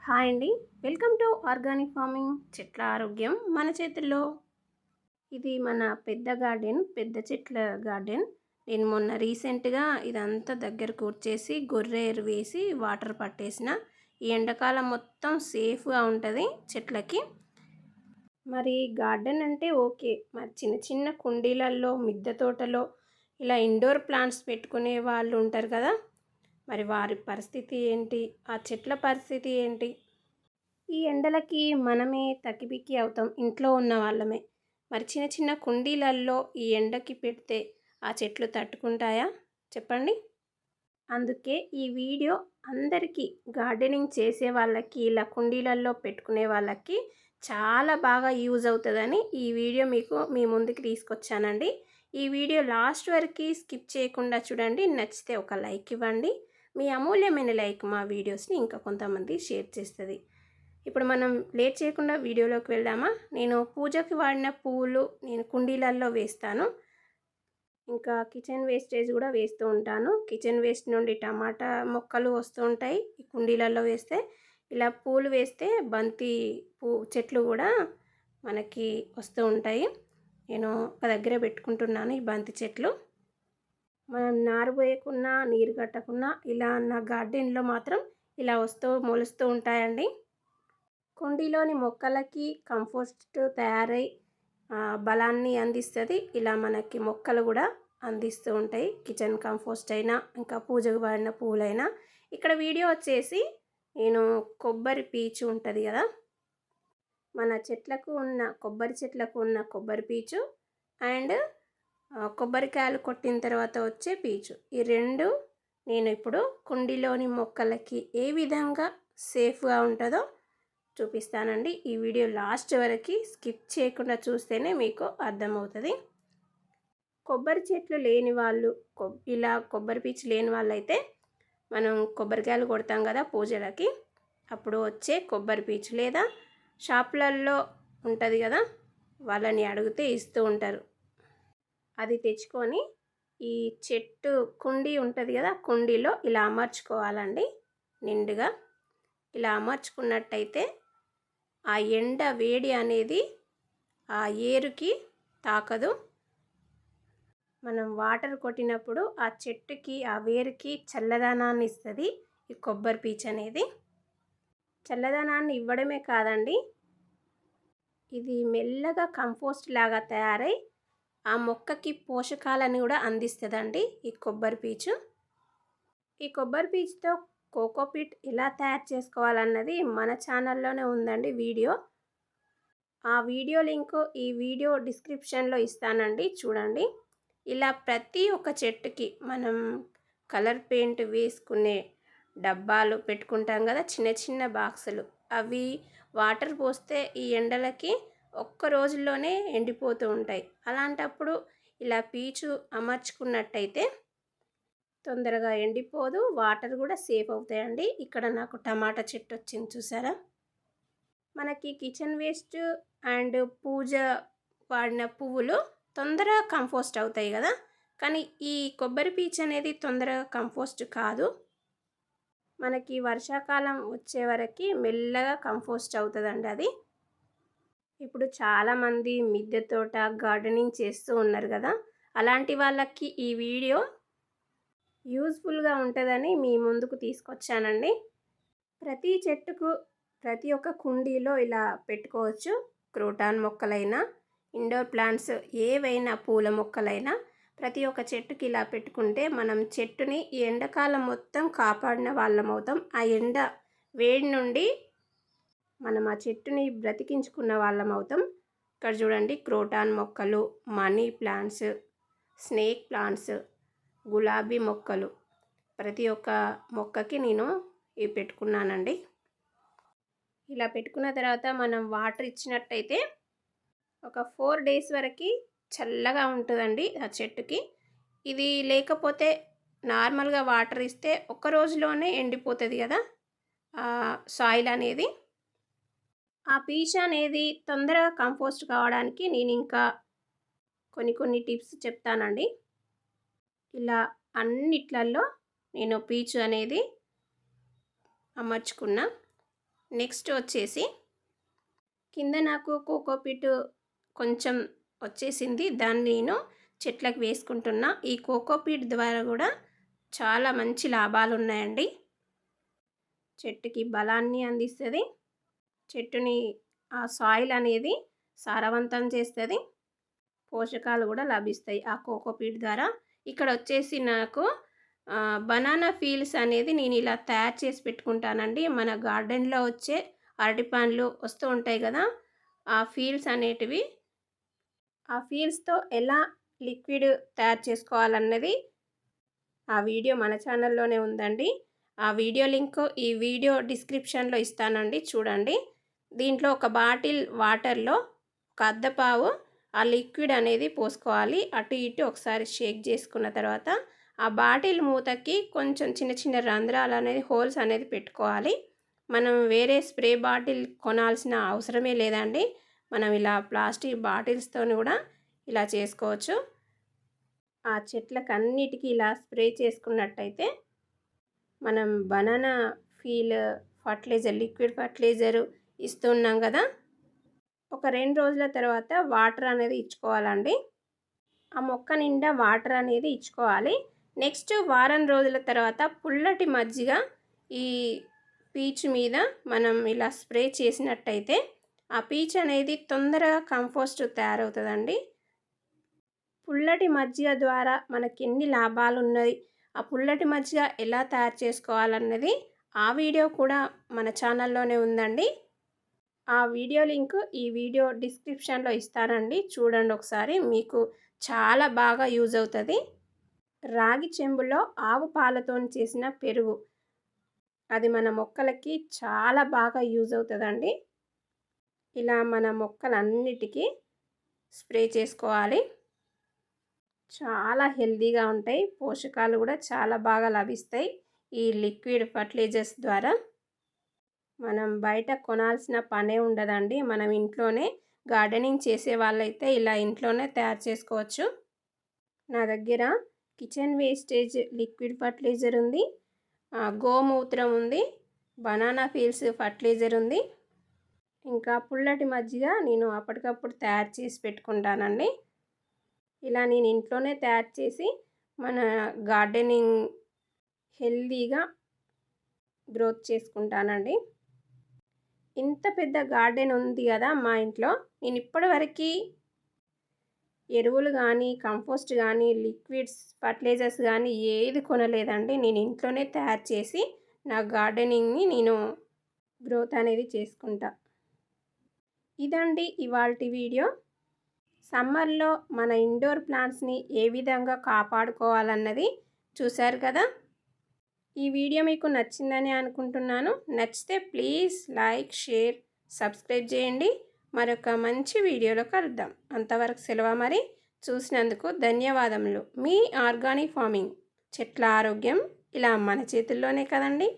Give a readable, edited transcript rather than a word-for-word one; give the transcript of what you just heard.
Hi అండి. Welcome to organic farming. చెట్ల ఆరోగ్యం మన చేతుల్లో. ఇది మన పెద్ద చెట్ల గార్డెన్. నేను మొన్న రీసెంట్గా ఇదంతా దగ్గర కూర్చేసి గొర్రె ఎరువు వేసి వాటర్ పట్టేసిన. ఈ ఎండాకాలం మొత్తం సేఫ్గా ఉంటుంది చెట్లకి. మరి గార్డెన్ అంటే ఓకే, మరి చిన్న చిన్న కుండీలలో మిద్దె తోటలో ఇలా ఇండోర్ ప్లాంట్స్ పెట్టుకునే వాళ్ళు ఉంటారు కదా, మరి వారి పరిస్థితి ఏంటి, ఆ చెట్ల పరిస్థితి ఏంటి? ఈ ఎండలకి మనమే తకిబిక్కి అవుతాం, ఇంట్లో ఉన్న వాళ్ళమే. మరి చిన్న చిన్న కుండీలల్లో ఈ ఎండకి పెడితే ఆ చెట్లు తట్టుకుంటాయా చెప్పండి? అందుకే ఈ వీడియో అందరికీ, గార్డెనింగ్ చేసే వాళ్ళకి, ఇలా కుండీలల్లో పెట్టుకునే వాళ్ళకి చాలా బాగా యూజ్ అవుతుందని ఈ వీడియో మీ ముందుకు తీసుకొచ్చానండి. ఈ వీడియో లాస్ట్ వరకు స్కిప్ చేయకుండా చూడండి. నచ్చితే ఒక లైక్ ఇవ్వండి. మీ అమూల్యమైన లైక్ మా వీడియోస్ని ఇంకా కొంతమంది షేర్ చేస్తుంది. ఇప్పుడు మనం లేట్ చేయకుండా వీడియోలోకి వెళ్దామా? నేను పూజకి వాడిన పువ్వులు నేను కుండీలల్లో వేస్తాను. ఇంకా కిచెన్ వేస్టేజ్ కూడా వేస్తూ ఉంటాను. కిచెన్ వేస్ట్ నుండి టమాటా మొక్కలు వస్తూ ఉంటాయి ఈ కుండీలలో వేస్తే. ఇలా పూలు వేస్తే బంతి చెట్లు కూడా మనకి వస్తూ ఉంటాయి. నేను ఒక దగ్గర పెట్టుకుంటున్నాను ఈ బంతి చెట్లు. మనం నారు పోయకున్నా, నీరు కట్టకున్నా ఇలా నా గార్డెన్లో మాత్రం ఇలా మొలుస్తూ ఉంటాయండి. కుండీలోని మొక్కలకి కంపోస్ట్ తయారై బలాన్ని అందిస్తుంది. ఇలా మనకి మొక్కలు కూడా అందిస్తూ ఉంటాయి. కిచెన్ కంపోస్ట్ అయినా, ఇంకా పూజకు వాడిన పూలైనా. ఇక్కడ వీడియో వచ్చేసి నేను కొబ్బరి పీచు ఉంటుంది కదా, మన కొబ్బరి చెట్లకు ఉన్న కొబ్బరి పీచు అండ్ కొబ్బరికాయలు కొట్టిన తర్వాత వచ్చే పీచు, ఈ రెండు నేను ఇప్పుడు కుండీలోని మొక్కలకి ఏ విధంగా సేఫ్గా ఉంటుందో చూపిస్తానండి. ఈ వీడియో లాస్ట్ వరకు స్కిప్ చేయకుండా చూస్తేనే మీకు అర్థమవుతుంది. కొబ్బరి చెట్లు లేని వాళ్ళు, ఇలా కొబ్బరి పీచు లేని వాళ్ళైతే మనం కొబ్బరికాయలు కొడతాం కదా పూజలకి, అప్పుడు వచ్చే కొబ్బరి పీచు లేదా షాపులలో ఉంటుంది కదా, వాళ్ళని అడిగితే ఇస్తూ ఉంటారు. అది తెచ్చుకొని ఈ చెట్టు కుండీ ఉంటుంది కదా, కుండీలో ఇలా అమర్చుకోవాలండి. నిండుగా ఇలా అమర్చుకున్నట్టయితే ఆ ఎండ వేడి అనేది ఆ ఏరుకి తాకదు. మనం వాటర్ కొట్టినప్పుడు ఆ చెట్టుకి, ఆ వేరుకి చల్లదనాన్ని ఇస్తుంది ఈ కొబ్బరి పీచు అనేది. చల్లదనాన్ని ఇవ్వడమే కాదండి, ఇది మెల్లగా కంపోస్ట్ లాగా తయారై ఆ మొక్కకి పోషకాలను కూడా అందిస్తుందండి ఈ కొబ్బరి పీచు. ఈ కొబ్బరి పీచుతో కోకోపీట్ ఎలా తయారు చేసుకోవాలన్నది మన ఛానల్లోనే ఉందండి వీడియో. ఆ వీడియో లింక్ ఈ వీడియో డిస్క్రిప్షన్లో ఇస్తానండి, చూడండి. ఇలా ప్రతి ఒక్క చెట్టుకి మనం కలర్ పెయింట్ వేసుకునే డబ్బాలు పెట్టుకుంటాం కదా, చిన్న చిన్న బాక్సులు, అవి వాటర్ పోస్తే ఈ ఎండలకి ఒక్క రోజుల్లోనే ఎండిపోతూ ఉంటాయి. అలాంటప్పుడు ఇలా పీచు అమర్చుకున్నట్టయితే తొందరగా ఎండిపోదు, వాటర్ కూడా సేఫ్ అవుతాయండి. ఇక్కడ నాకు టమాటా చెట్టు వచ్చింది చూసారా. మనకి కిచెన్ వేస్ట్ అండ్ పూజ వాడిన పువ్వులు తొందరగా కంపోస్ట్ అవుతాయి కదా, కానీ ఈ కొబ్బరి పీచు అనేది తొందరగా కంపోస్ట్ కాదు. మనకి వర్షాకాలం వచ్చే వరకు మెల్లగా కంపోస్ట్ అవుతుందండి అది. ఇప్పుడు చాలామంది మిద్దె తోట గార్డెనింగ్ చేస్తూ ఉన్నారు కదా, అలాంటి వాళ్ళకి ఈ వీడియో యూజ్ఫుల్గా ఉంటుందని మీ ముందుకు తీసుకొచ్చానండి. ప్రతి చెట్టుకు ప్రతి ఒక్క కుండీలో ఇలా పెట్టుకోవచ్చు. క్రోటాన్ మొక్కలైనా, ఇండోర్ ప్లాంట్స్ ఏవైనా, పూల మొక్కలైనా ప్రతి ఒక్క చెట్టుకి ఇలా పెట్టుకుంటే మనం చెట్టుని ఈ ఎండాకాలం మొత్తం కాపాడిన వాళ్ళం అవుతాం. ఆ ఎండ వేడి నుండి మనం ఆ చెట్టుని బ్రతికించుకున్న వాళ్ళం అవుతాం. ఇక్కడ చూడండి, క్రోటాన్ మొక్కలు, మనీ ప్లాంట్స్, స్నేక్ ప్లాంట్స్, గులాబీ మొక్కలు, ప్రతి ఒక్క మొక్కకి నేను ఇవి పెట్టుకున్నానండి. ఇలా పెట్టుకున్న తర్వాత మనం వాటర్ ఇచ్చినట్టయితే ఒక 4 days వరకు చల్లగా ఉంటుందండి ఆ చెట్టుకి. ఇది లేకపోతే నార్మల్గా వాటర్ ఇస్తే ఒక్క రోజులోనే ఎండిపోతుంది కదా సాయిల్ అనేది. ఆ పీచు అనేది తొందరగా కంపోస్ట్ కావడానికి నేను ఇంకా కొన్ని టిప్స్ చెప్తానండి. ఇలా అన్నిట్లలో నేను పీచు అనేది అమర్చుకున్నా. నెక్స్ట్ వచ్చేసి కింద నాకు కోకోపీట్ కొంచెం వచ్చేసింది, దాన్ని నేను చెట్లకు వేసుకుంటున్నా. ఈ కోకోపీట్ ద్వారా కూడా చాలా మంచి లాభాలు ఉన్నాయండి. చెట్టుకి బలాన్ని అందిస్తుంది, చెట్టుని ఆ సాయిల్ అనేది సారవంతం చేస్తుంది, పోషకాలు కూడా లభిస్తాయి ఆ కోకోపీట్ ద్వారా. ఇక్కడ వచ్చేసి నాకు బనానా పీల్స్ అనేది నేను ఇలా తయారు చేసి పెట్టుకుంటానండి. మన గార్డెన్లో వచ్చే అరటి పండ్లు వస్తూ ఉంటాయి కదా, ఆ పీల్స్ అనేటివి, ఆ పీల్స్తో ఎలా లిక్విడ్ తయారు చేసుకోవాలన్నది ఆ వీడియో మన ఛానల్లోనే ఉందండి. ఆ వీడియో లింక్ ఈ వీడియో డిస్క్రిప్షన్లో ఇస్తానండి, చూడండి. దీంట్లో ఒక బాటిల్ వాటర్లో ఒక అద్దపావు ఆ లిక్విడ్ అనేది పోసుకోవాలి. అటు ఇటు ఒకసారి షేక్ చేసుకున్న తర్వాత ఆ బాటిల్ మూతకి కొంచెం చిన్న చిన్న రంధ్రాలు అనేది, హోల్స్ అనేది పెట్టుకోవాలి. మనం వేరే స్ప్రే బాటిల్ కొనాల్సిన అవసరమే లేదండి. మనం ఇలా ప్లాస్టిక్ బాటిల్స్తో కూడా ఇలా చేసుకోవచ్చు. ఆ చెట్లకు అన్నిటికీ ఇలా స్ప్రే చేసుకున్నట్టయితే మనం banana peel fertilizer, liquid fertilizer ఇస్తున్నాం కదా, ఒక 2 రోజుల తర్వాత వాటర్ అనేది ఇచ్చుకోవాలండి. ఆ మొక్క నిండా వాటర్ అనేది ఇచ్చుకోవాలి. నెక్స్ట్ వారం రోజుల తర్వాత పుల్లటి మజ్జిగ ఈ పీచు మీద మనం ఇలా స్ప్రే చేసినట్టయితే ఆ పీచు అనేది తొందరగా కంపోస్ట్ తయారవుతుందండి. పుల్లటి మజ్జిగ ద్వారా మనకి ఎన్ని లాభాలు ఉన్నాయి, ఆ పుల్లటి మజ్జిగ ఎలా తయారు చేసుకోవాలన్నది ఆ వీడియో కూడా మన ఛానల్లోనే ఉందండి. ఆ వీడియో లింక్ ఈ వీడియో డిస్క్రిప్షన్లో ఇస్తానండి, చూడండి ఒకసారి, మీకు చాలా బాగా యూజ్ అవుతుంది. రాగి చెంబులో ఆవు పాలతో చేసిన పెరుగు, అది మన మొక్కలకి చాలా బాగా యూజ్ అవుతుందండి. ఇలా మన మొక్కలన్నిటికీ స్ప్రే చేసుకోవాలి. చాలా హెల్తీగా ఉంటాయి, పోషకాలు కూడా చాలా బాగా లభిస్తాయి ఈ లిక్విడ్ ఫర్టిలైజర్స్ ద్వారా. మనం బయట కొనాల్సిన పనే ఉండదండి. మనం ఇంట్లోనే గార్డెనింగ్ చేసే వాళ్ళైతే ఇలా ఇంట్లోనే తయారు చేసుకోవచ్చు. నా దగ్గర కిచెన్ వేస్టేజ్ లిక్విడ్ ఫర్టిలైజర్ ఉంది, గోమూత్రం ఉంది, బనానా పీల్స్ ఫర్టిలైజర్ ఉంది, ఇంకా పుల్లటి మజ్జిగ నేను అప్పటికప్పుడు తయారు చేసి పెట్టుకుంటానండి. ఇలా నేను ఇంట్లోనే తయారు చేసి మన గార్డెనింగ్ హెల్తీగా గ్రోత్ చేసుకుంటానండి. ఇంత పెద్ద గార్డెన్ ఉంది కదా మా ఇంట్లో, నేను ఇప్పటివరకు ఎరువులు కానీ, కంపోస్ట్ కానీ, లిక్విడ్స్ ఫర్టిలైజర్స్ కానీ ఏది కొనలేదండి. నేను ఇంట్లోనే తయారు చేసి నా గార్డెనింగ్ని నేను గ్రోత్ అనేది చేసుకుంటా. ఇదండి ఇవాల్టి వీడియో. సమ్మర్లో మన ఇండోర్ ప్లాంట్స్ని ఏ విధంగా కాపాడుకోవాలన్నది చూశారు కదా. ఈ వీడియో మీకు నచ్చిందని అనుకుంటున్నాను. నచ్చితే ప్లీజ్ లైక్, షేర్, సబ్స్క్రైబ్ చేయండి. మరొక మంచి వీడియోలో కలుద్దాం. అంతవరకు సెలవు మరి. చూసినందుకు ధన్యవాదములు. మీ ఆర్గానిక్ ఫార్మింగ్. చెట్ల ఆరోగ్యం ఇలా మన చేతుల్లోనే కదండి.